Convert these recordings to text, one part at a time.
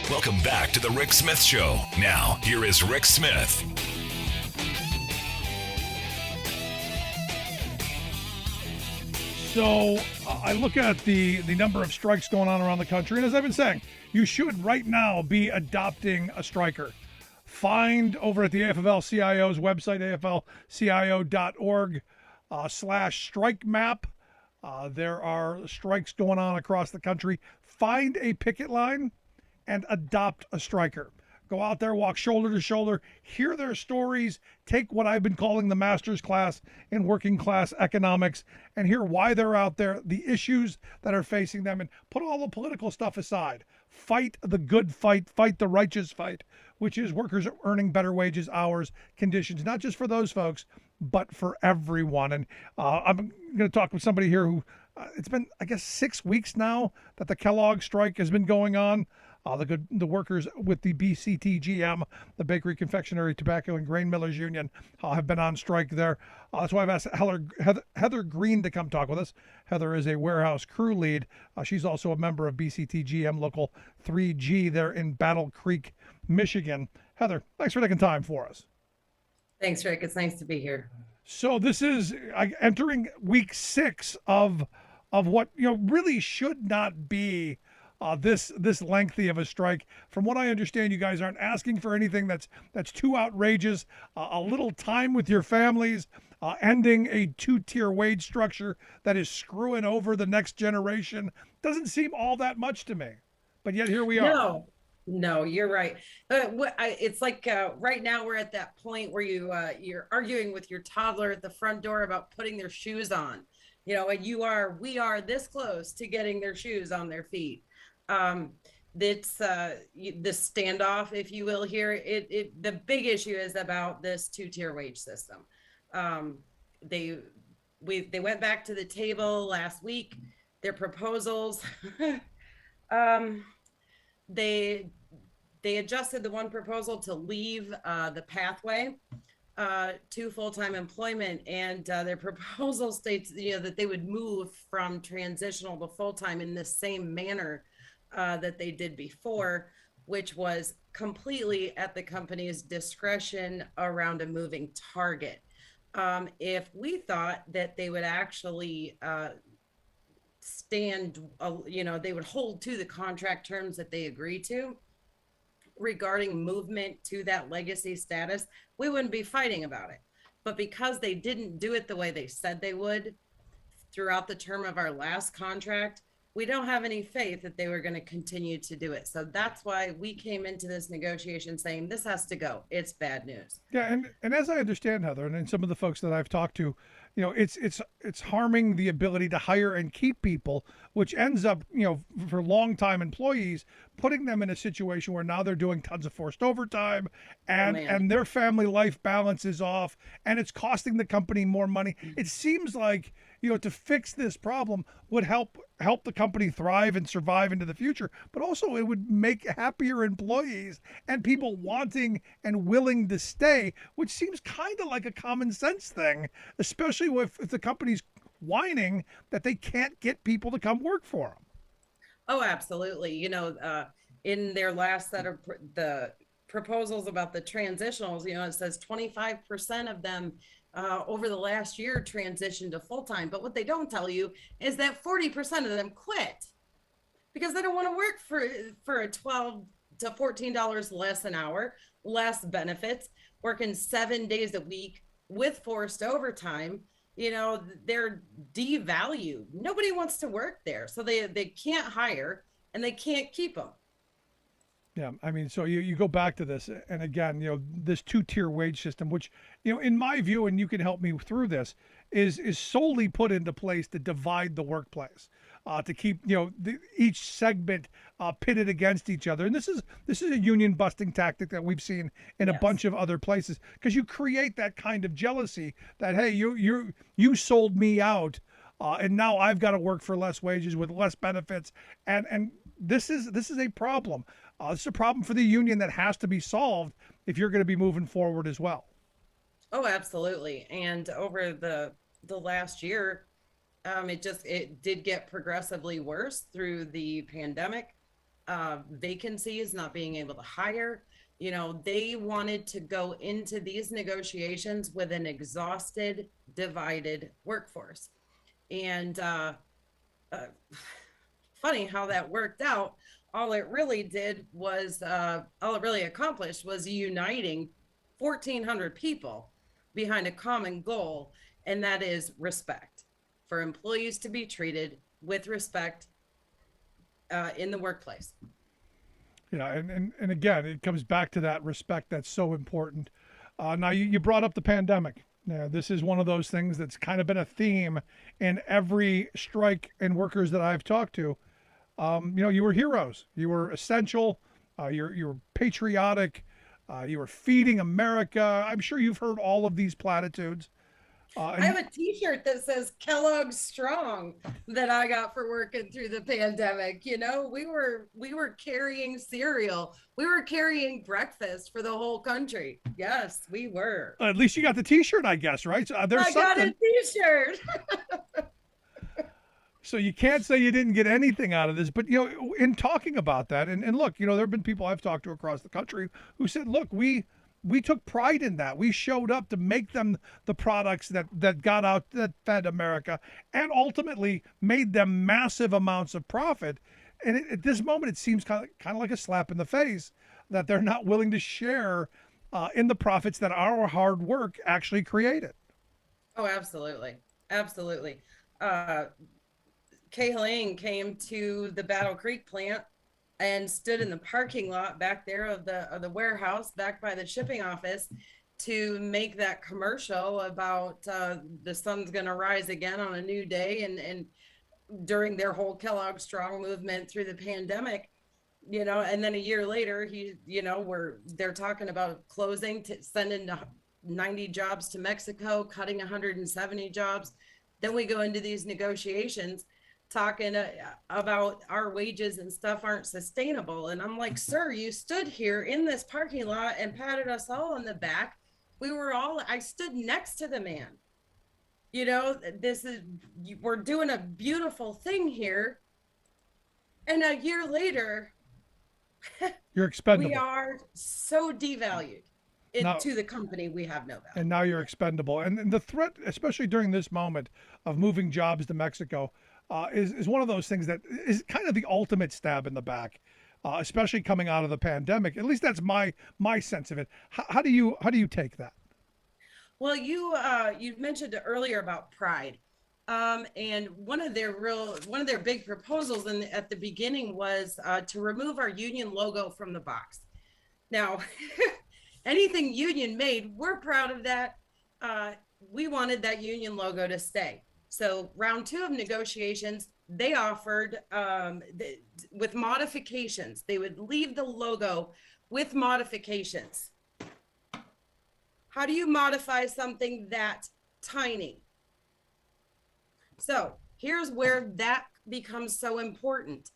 Welcome back to the Rick Smith Show. Now, here is Rick Smith. So I look at the number of strikes going on around the country, and as I've been saying, you should right now be adopting a striker. Find over at the AFL-CIO's website, aflcio.org/strike map. There are strikes going on across the country. Find a picket line and adopt a striker. Go out there, walk shoulder to shoulder, hear their stories, take what I've been calling the master's class in working class economics, and hear why they're out there, the issues that are facing them, and put all the political stuff aside. Fight the good fight, fight the righteous fight, which is workers earning better wages, hours, conditions, not just for those folks, but for everyone. And I'm going to talk with somebody here who, it's been, I guess, 6 weeks now that the Kellogg strike has been going on. The workers with the BCTGM, the Bakery, Confectionery, Tobacco, and Grain Millers Union, have been on strike there. That's why I've asked Heather Green to come talk with us. Heather is a warehouse crew lead. She's also a member of BCTGM Local 3G there in Battle Creek, Michigan. Heather, thanks for taking time for us. Thanks, Rick. It's nice to be here. So this is entering week 6 of what really should not be this lengthy of a strike. From what I understand, you guys aren't asking for anything that's too outrageous. A little time with your families, ending a 2-tier wage structure that is screwing over the next generation doesn't seem all that much to me. But yet here we are. No, you're right. It's like right now we're at that point where you're arguing with your toddler at the front door about putting their shoes on. And we are this close to getting their shoes on their feet. It's the standoff, if you will, here. The big issue is about this 2-tier wage system. They went back to the table last week. Their proposals, they adjusted the one proposal to leave the pathway to full-time employment, and their proposal states that they would move from transitional to full-time in the same manner that they did before, which was completely at the company's discretion around a moving target. If we thought that they would actually they would hold to the contract terms that they agreed to regarding movement to that legacy status, we wouldn't be fighting about it. But because they didn't do it the way they said they would throughout the term of our last contract, we don't have any faith that they were going to continue to do it. So that's why we came into this negotiation saying this has to go. It's bad news. Yeah, and as I understand, Heather, and some of the folks that I've talked to, it's harming the ability to hire and keep people, which ends up, for long-time employees, putting them in a situation where now they're doing tons of forced overtime, and their family life balance is off, and it's costing the company more money. It seems like, to fix this problem would help the company thrive and survive into the future, but also it would make happier employees and people wanting and willing to stay, which seems kind of like a common sense thing, especially if the company's whining that they can't get people to come work for them. Oh, absolutely. In their last set of the proposals about the transitionals, it says 25% of them over the last year transitioned to full-time. But what they don't tell you is that 40% of them quit because they don't want to work for a $12 to $14 less an hour, less benefits, working 7 days a week with forced overtime. They're devalued. Nobody wants to work there. So they can't hire and they can't keep them. Yeah, I mean, so you go back to this, and again, this 2-tier wage system, which, in my view, and you can help me through this, is solely put into place to divide the workplace, to keep each segment pitted against each other. And this is a union busting tactic that we've seen in a bunch of other places, because you create that kind of jealousy that, hey, you sold me out, and now I've got to work for less wages with less benefits, and this is a problem. This is a problem for the union that has to be solved if you're going to be moving forward as well. Oh, absolutely. And over the last year, it did get progressively worse through the pandemic. vacancies, not being able to hire. You know, they wanted to go into these negotiations with an exhausted, divided workforce. And funny how that worked out. All it really accomplished was uniting 1,400 people behind a common goal, and that is respect, for employees to be treated with respect in the workplace. Yeah, and again, it comes back to that respect that's so important. Now, you brought up the pandemic. Now, this is one of those things that's kind of been a theme in every strike and workers that I've talked to. You were heroes. You were essential. You're patriotic. You were feeding America. I'm sure you've heard all of these platitudes. I have a T-shirt that says Kellogg Strong that I got for working through the pandemic. You know, we were carrying cereal. We were carrying breakfast for the whole country. Yes, we were. At least you got the T-shirt, I guess, right? So, I got a T-shirt. So you can't say you didn't get anything out of this, but in talking about that, and look, there have been people I've talked to across the country who said, look, we took pride in that. We showed up to make them the products that got out, that fed America, and ultimately made them massive amounts of profit. And at this moment, it seems kind of like a slap in the face that they're not willing to share in the profits that our hard work actually created. Oh, absolutely. Absolutely. Kay Lang came to the Battle Creek plant and stood in the parking lot back there of the warehouse back by the shipping office to make that commercial about the sun's going to rise again on a new day, and during their whole Kellogg Strong movement through the pandemic, and then a year later, they're talking about closing, sending 90 jobs to Mexico, cutting 170 jobs. Then we go into these negotiations talking about our wages and stuff aren't sustainable. And I'm like, sir, you stood here in this parking lot and patted us all on the back. I stood next to the man. We're doing a beautiful thing here. And a year later, you're expendable. We are so devalued to the company. We have no value. And now you're expendable. And the threat, especially during this moment of moving jobs to Mexico, is one of those things that is kind of the ultimate stab in the back, especially coming out of the pandemic. At least that's my sense of it. How do you take that? Well, you mentioned earlier about pride, and one of their big proposals at the beginning was to remove our union logo from the box. Now, anything union made, we're proud of that. We wanted that union logo to stay. So round 2 of negotiations, they offered with modifications. They would leave the logo with modifications. How do you modify something that tiny? So here's where that becomes so important.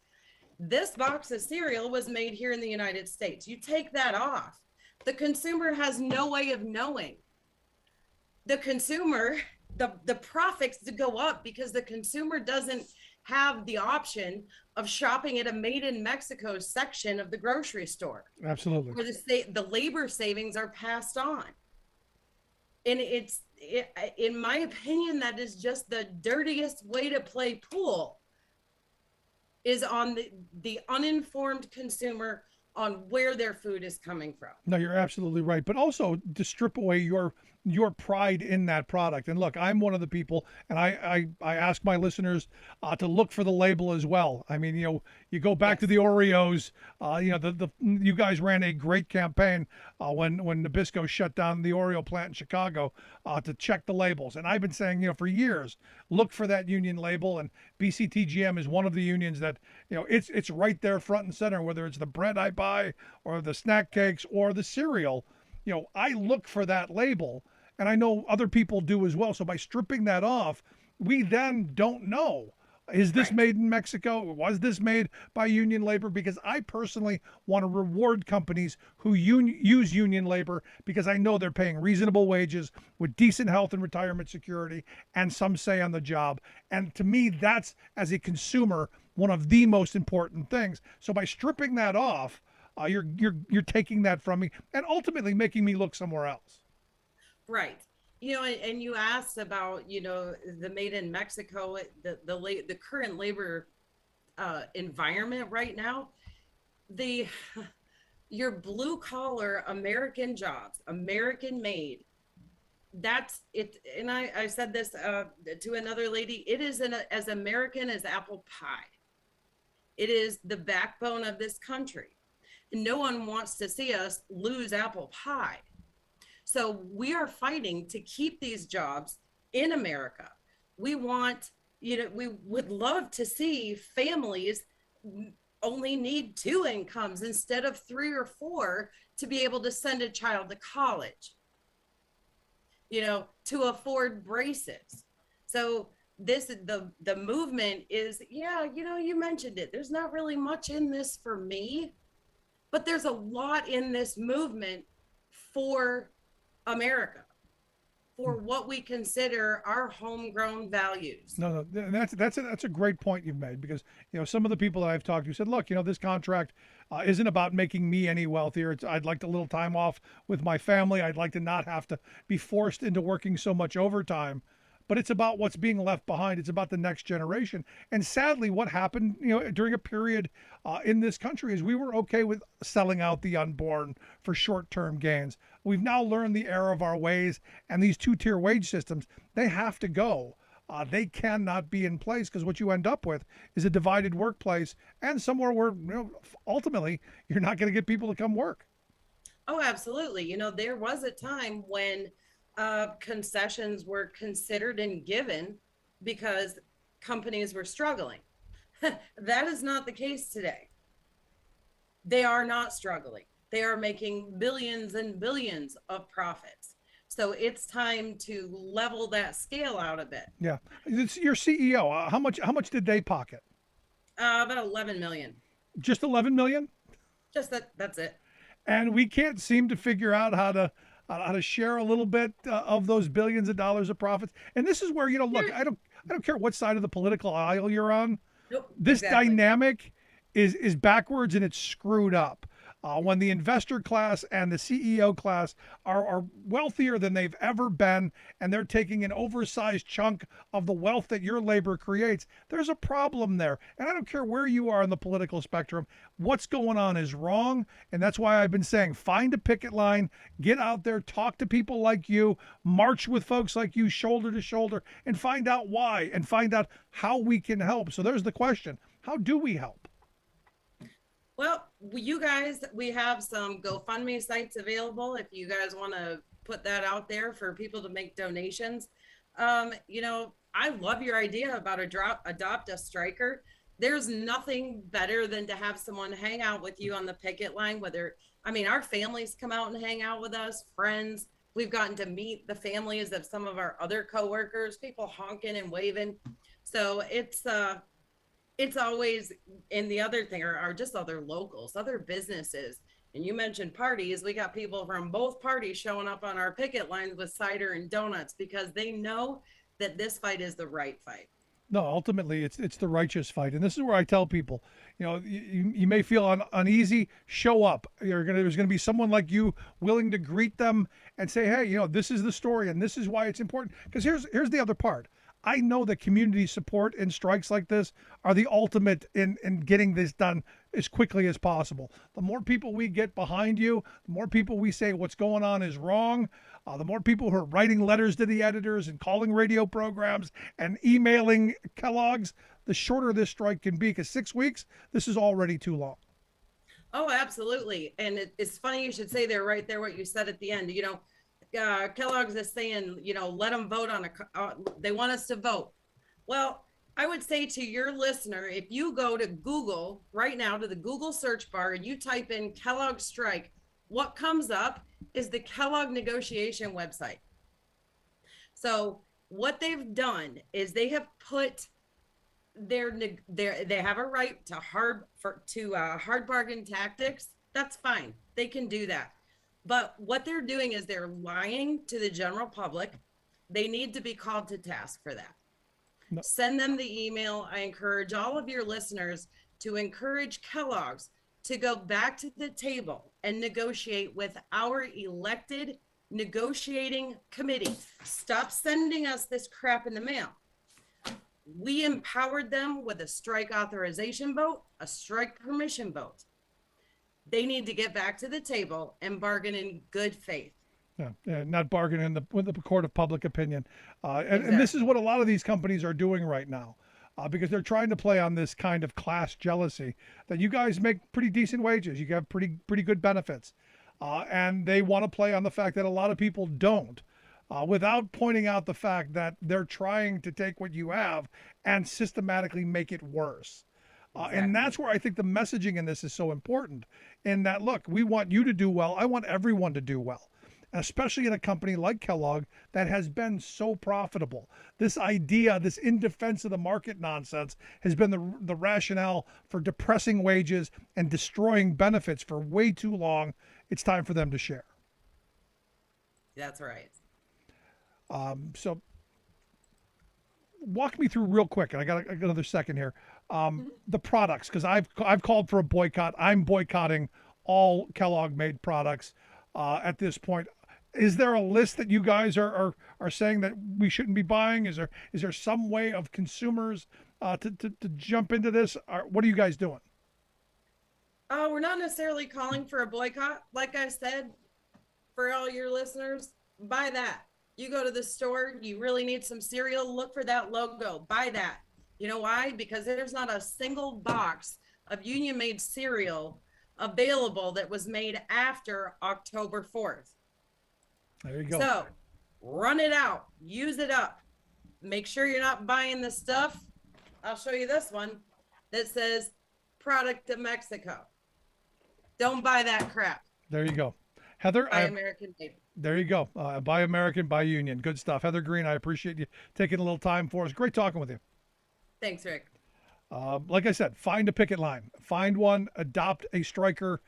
This box of cereal was made here in the United States. You take that off, the consumer has no way of knowing. The consumer, the profits to go up because the consumer doesn't have the option of shopping at a made in Mexico section of the grocery store. Absolutely. Where the labor savings are passed on. And in my opinion, that is just the dirtiest way to play pool, is on the uninformed consumer on where their food is coming from. No, you're absolutely right. But also to strip away your pride in that product. And look, I'm one of the people, and I ask my listeners to look for the label as well. I mean, you go back to the Oreos. You guys ran a great campaign when Nabisco shut down the Oreo plant in Chicago to check the labels. And I've been saying, for years, look for that union label. And BCTGM is one of the unions that, it's right there front and center, whether it's the bread I buy or the snack cakes or the cereal. I look for that label, and I know other people do as well. So by stripping that off, we then don't know, is this made in Mexico? Was this made by union labor? Because I personally want to reward companies who use union labor, because I know they're paying reasonable wages with decent health and retirement security and some say on the job. And to me, that's, as a consumer, one of the most important things. So by stripping that off, you're taking that from me and ultimately making me look somewhere else. Right. And you asked about, the made in Mexico, the current labor environment right now. The your blue collar American jobs, American made, that's it. And I said this to another lady, it is as American as apple pie. It is the backbone of this country. And no one wants to see us lose apple pie. So we are fighting to keep these jobs in America. We want, we would love to see families only need 2 incomes instead of 3 or 4 to be able to send a child to college, to afford braces. So the movement is, you mentioned it. There's not really much in this for me, but there's a lot in this movement for America, for what we consider our homegrown values. No, that's a great point you've made, because some of the people that I've talked to said, look, this contract isn't about making me any wealthier. I'd like a little time off with my family. I'd like to not have to be forced into working so much overtime. But it's about what's being left behind. It's about the next generation. And sadly, what happened, during a period in this country is we were okay with selling out the unborn for short-term gains. We've now learned the error of our ways, and these 2-tier wage systems, they have to go. They cannot be in place, because what you end up with is a divided workplace and somewhere where ultimately you're not going to get people to come work. Oh, absolutely. There was a time when concessions were considered and given because companies were struggling. That is not the case today. They are not struggling. They are making billions and billions of profits. So it's time to level that scale out a bit. Yeah. It's your CEO. How much did they pocket? About 11 million. Just 11 million? Just that's it. And we can't seem to figure out how to share a little bit of those billions of dollars of profits. And this is where, look, I don't care what side of the political aisle you're on. Nope, this exactly. dynamic is backwards, and it's screwed up. When the investor class and the CEO class are wealthier than they've ever been, and they're taking an oversized chunk of the wealth that your labor creates, there's a problem there. And I don't care where you are in the political spectrum, what's going on is wrong. And that's why I've been saying, find a picket line, get out there, talk to people like you, march with folks like you shoulder to shoulder, and find out why, and find out how we can help. So there's the question. How do we help? Well, you guys, we have some GoFundMe sites available if you guys want to put that out there for people to make donations. I love your idea about adopt a striker. There's nothing better than to have someone hang out with you on the picket line, our families come out and hang out with us, friends. We've gotten to meet the families of some of our other coworkers, people honking and waving. So it's always, and the other thing are just other locals, other businesses. And you mentioned parties. We got people from both parties showing up on our picket lines with cider and donuts because they know that this fight is the right fight. No, ultimately it's the righteous fight. And this is where I tell people, you may feel uneasy, show up. There's going to be someone like you willing to greet them and say, hey, this is the story and this is why it's important. Because here's the other part. I know that community support in strikes like this are the ultimate in getting this done as quickly as possible. The more people we get behind you, the more people we say what's going on is wrong, the more people who are writing letters to the editors and calling radio programs and emailing Kellogg's, the shorter this strike can be, because 6 weeks, this is already too long. Oh, absolutely. And it's funny you should say there, right there, what you said at the end. Kellogg's is saying, let them vote on they want us to vote. Well, I would say to your listener, if you go to Google right now, to the Google search bar, and you type in Kellogg strike, what comes up is the Kellogg negotiation website. So what they've done is they have put they have a right to hard bargain tactics. That's fine. They can do that. But what they're doing is they're lying to the general public. They need to be called to task for that. Send them the email. I encourage all of your listeners to encourage Kellogg's to go back to the table and negotiate with our elected negotiating committee. Stop sending us this crap in the mail. We empowered them with a strike authorization vote, a strike permission vote. They need to get back to the table and bargain in good faith. Yeah, not bargaining with the court of public opinion. And this is what a lot of these companies are doing right now, because they're trying to play on this kind of class jealousy that you guys make pretty decent wages. You have pretty good benefits. And they want to play on the fact that a lot of people don't, without pointing out the fact that they're trying to take what you have and systematically make it worse. And that's where I think the messaging in this is so important, in that, look, we want you to do well. I want everyone to do well, especially in a company like Kellogg that has been so profitable. This idea, this in defense of the market nonsense, has been the rationale for depressing wages and destroying benefits for way too long. It's time for them to share. That's right. So walk me through real quick, and I got another second here. The products, because I've called for a boycott. I'm boycotting all Kellogg made products at this point. Is there a list that you guys are saying that we shouldn't be buying? Is there some way of consumers to jump into this? What are you guys doing? We're not necessarily calling for a boycott. Like I said, for all your listeners, buy that. You go to the store, you really need some cereal, look for that logo, buy that. You know why? Because there's not a single box of union made cereal available that was made after October 4th. There you go. So run it out, use it up. Make sure you're not buying the stuff. I'll show you this one that says product of Mexico. Don't buy that crap. There you go. Heather, Buy American made. There you go. Buy American, buy Union. Good stuff. Heather Green, I appreciate you taking a little time for us. Great talking with you. Thanks, Rick. Like I said, find a picket line. Find one, adopt a striker.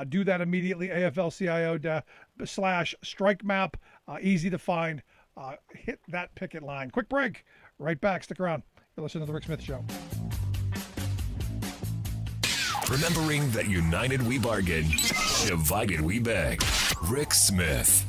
Do that immediately. AFL-CIO/strike map. Easy to find. Hit that picket line. Quick break. Right back. Stick around. You're listening to The Rick Smith Show. Remembering that united we bargain, divided we beg. Rick Smith.